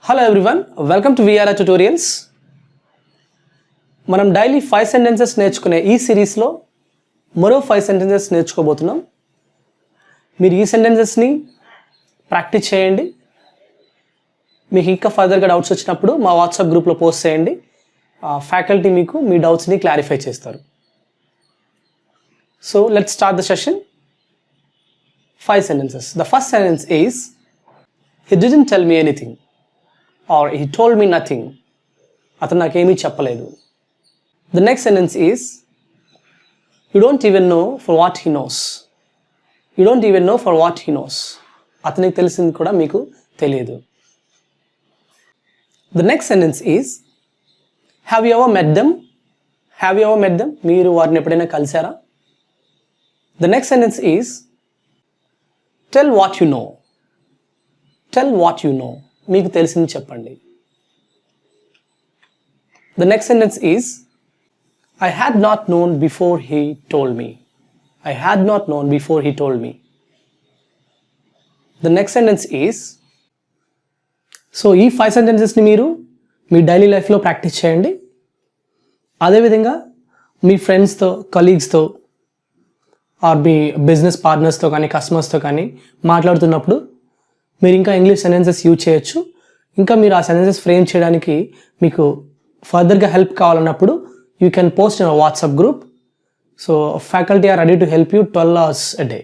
Hello everyone, welcome to VRR Tutorials. మనం daily 5 sentences నేర్చుకునే ఈ సిరీస్లో మరో 5 సెంటెన్సెస్ నేర్చుకోబోతున్నాం. మీరు ఈ సెంటెన్సెస్ని ప్రాక్టీస్ చేయండి. మీకు ఇంకా ఫర్దర్గా డౌట్స్ వచ్చినప్పుడు మా వాట్సాప్ గ్రూప్లో పోస్ట్ చేయండి. ఫ్యాకల్టీ మీకు మీ డౌట్స్ని క్లారిఫై చేస్తారు. So let's start the session. 5 sentences. The first sentence is, he didn't tell me anything. Or he told me nothing. అతను నాకేమీ చెప్పలేదు. The next sentence is, you don't even know for what he knows. You don't even know for what he knows. అతనికి తెలిసింది కూడా మీకు తెలియదు. The next sentence is, have you ever met them? Have you ever met them? మీరు వారిని ఎప్పుడైనా కలిసారా? The next sentence is, tell what you know. Tell what you know. మీకు తెలిసింది చెప్పండి. The next sentence is, I had not known before he told me. I had not known before he told me. The next sentence is, so ఈ 5 సెంటెన్సెస్ని మీరు మీ daily లైఫ్లో practice చేయండి. అదేవిధంగా మీ ఫ్రెండ్స్తో, కలీగ్స్తో are me business పార్ట్నర్స్తో కానీ కస్టమర్స్తో కానీ మాట్లాడుతున్నప్పుడు మీరు ఇంకా ఇంగ్లీష్ సెంటెన్సెస్ యూజ్ చేయొచ్చు. ఇంకా మీరు ఆ సెంటెన్సెస్ ఫ్రేమ్ చేయడానికి మీకు ఫర్దర్గా హెల్ప్ కావాలన్నప్పుడు you can post in WhatsApp group. So faculty are ready to help you 12 hours a day.